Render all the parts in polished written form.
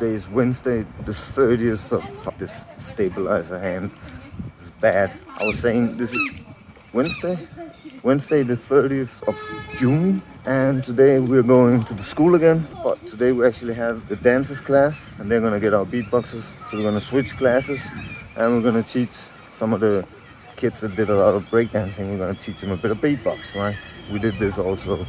Today is Wednesday, the 30th of... Fuck, this stabilizer hand is bad. I was saying this is Wednesday the 30th of June. And today we're going to the school again. But today we actually have the dancers class. And they're gonna get our beatboxers. So we're gonna switch classes. And we're gonna teach some of the kids that did a lot of breakdancing. We're gonna teach them a bit of beatbox, right? We did this also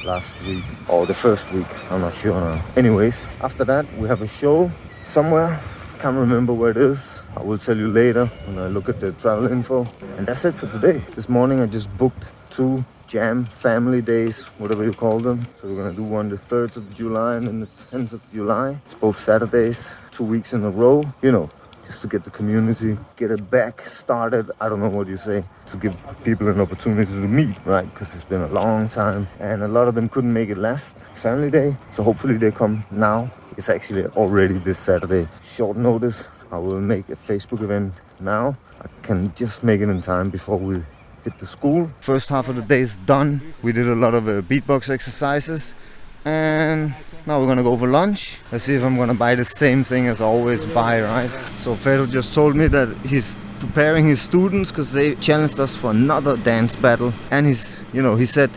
last week, or the first week, I'm not sure now. Anyways, after that we have a show somewhere, can't remember where it is. I will tell you later when I look at the travel info. And that's it for today. This morning I just booked 2 jam family days, whatever you call them. So we're gonna do one the 3rd of July and then the 10th of July. It's both Saturdays, 2 weeks in a row, you know, just to get the community, get it back started. I don't know what you say, to give people an opportunity to meet, right? Because it's been a long time and a lot of them couldn't make it last family day. So hopefully they come now. It's actually already this Saturday. Short notice, I will make a Facebook event now. I can just make it in time before we hit the school. First half of the day is done. We did a lot of beatbox exercises. And now we're gonna go for lunch. Let's see if I'm gonna buy the same thing as I always buy, right? So Fredo just told me that he's preparing his students because they challenged us for another dance battle. And he said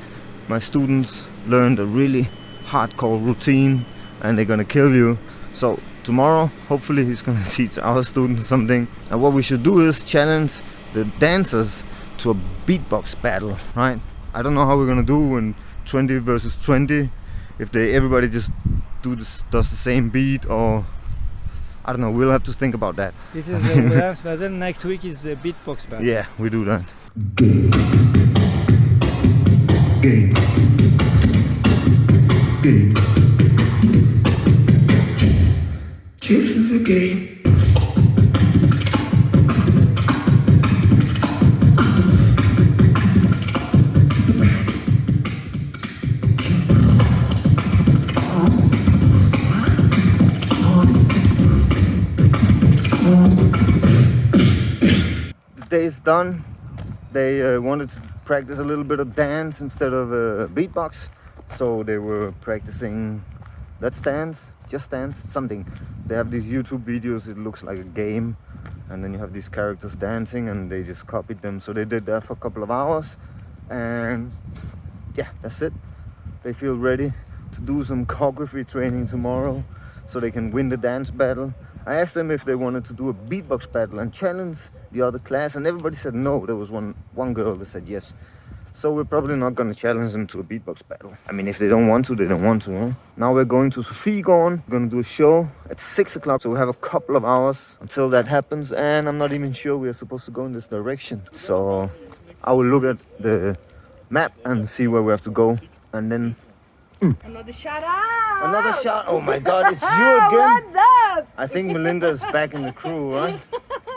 my students learned a really hardcore routine and they're gonna kill you. So tomorrow, hopefully he's gonna teach our students something. And what we should do is challenge the dancers to a beatbox battle, right? I don't know how we're gonna do when 20 versus 20. If everybody just does the same beat, or I don't know, we'll have to think about that. This is the dance battle. Next week is the beatbox battle. Yeah, we do that. Game. Game. Game. This is a game. The day is done. They wanted to practice a little bit of dance instead of beatbox, so they were practicing let's dance, just dance, something. They have these YouTube videos, it looks like a game, and then you have these characters dancing and they just copied them. So they did that for a couple of hours, and yeah, that's it. They feel ready to do some choreography training tomorrow so they can win the dance battle. I asked them if they wanted to do a beatbox battle and challenge the other class, and everybody said no. There was one girl that said yes. So we're probably not going to challenge them to a beatbox battle. I mean, if they don't want to, they don't want to, huh? Now we're going to Sofiegården. We're going to do a show at 6 o'clock. So we have a couple of hours until that happens. And I'm not even sure we are supposed to go in this direction. So I will look at the map and see where we have to go. And then... Another shout out! Another shout! Oh my God, it's you again! What's up? I think Melinda is back in the crew, right?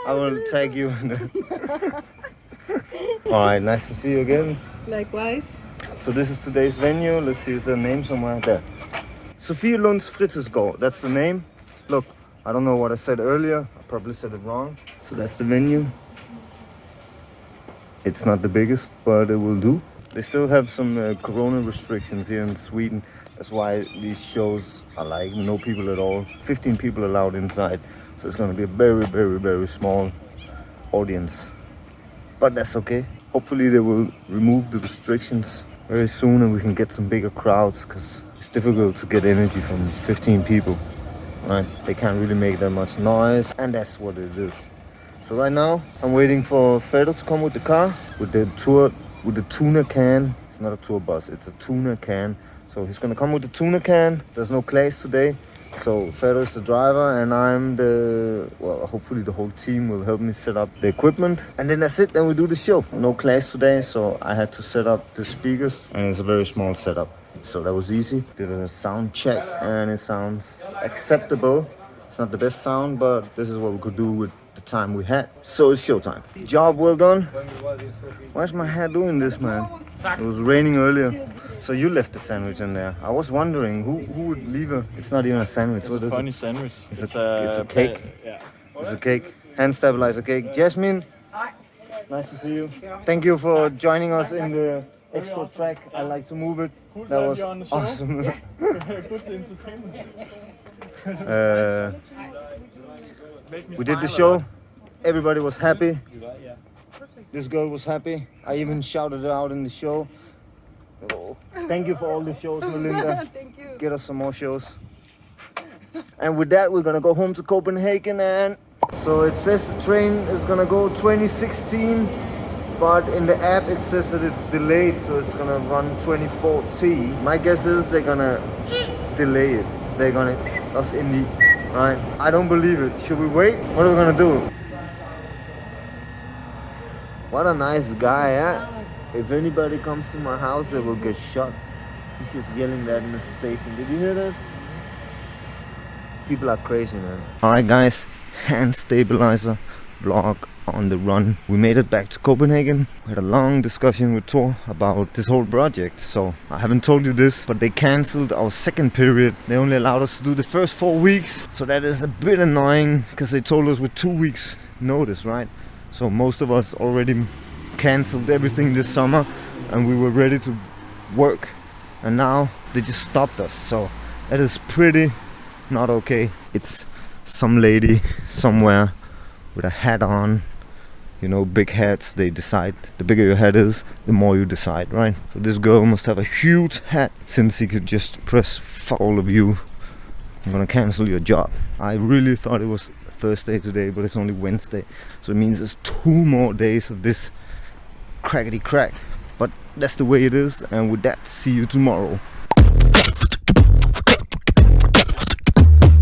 I will tag you in the... Alright, nice to see you again. Likewise. So this is today's venue. Let's see, is there a name somewhere? There. Sofielunds Fritidsgård, that's the name. Look, I don't know what I said earlier. I probably said it wrong. So that's the venue. It's not the biggest, but it will do. They still have some corona restrictions here in Sweden. That's why these shows are like no people at all. 15 people allowed inside. So it's going to be a very, very, very small audience. But that's okay. Hopefully they will remove the restrictions very soon and we can get some bigger crowds, because it's difficult to get energy from 15 people, right? They can't really make that much noise, and that's what it is. So right now I'm waiting for Fredo to come with the car, with the tuna can. It's not a tour bus, it's a tuna can. So he's gonna come with the tuna can. There's no class today. So Fredo is the driver and I'm hopefully the whole team will help me set up the equipment. And then that's it, then we do the show. No class today, so I had to set up the speakers, and it's a very small setup. So that was easy. Did a sound check and it sounds acceptable. It's not the best sound, but this is what we could do with the time we had. So it's showtime. Job well done. Why is my hair doing this, man? It was raining earlier. So you left the sandwich in there. I was wondering who would leave a... It's not even a sandwich. It's a funny sandwich. It's a cake. Yeah. It's a cake. Hand stabilizer cake. Jasmine, nice to see you. Thank you for joining us in the extra track. I like to move it. That was awesome. Good entertainment. We did the show. Everybody was happy. This girl was happy. I even shouted it out in the show. Oh, thank you for all the shows, Melinda. Thank you. Get us some more shows. And with that, we're gonna go home to Copenhagen. And so it says the train is gonna go 2016, but in the app it says that it's delayed, so it's gonna run 2014. My guess is they're gonna delay it. They're gonna us indie, right? I don't believe it. Should we wait? What are we gonna do? What a nice guy, eh? If anybody comes to my house, they will get shot. He's just yelling that in the station. Did you hear that? People are crazy, man. Alright guys, hand stabilizer vlog on the run. We made it back to Copenhagen. We had a long discussion with Thor about this whole project. So I haven't told you this, but they cancelled our second period. They only allowed us to do the first 4 weeks. So that is a bit annoying because they told us with 2 weeks notice, right? So most of us already cancelled everything this summer and we were ready to work. And now they just stopped us. So that is pretty not okay. It's some lady somewhere with a hat on. You know, big hats, they decide. The bigger your hat is, the more you decide, right? So this girl must have a huge hat since he could just press fuck all of you. I'm gonna cancel your job. I really thought it was Thursday today, but it's only Wednesday. So it means there's 2 more days of this crackety crack. But that's the way it is. And with that, see you tomorrow.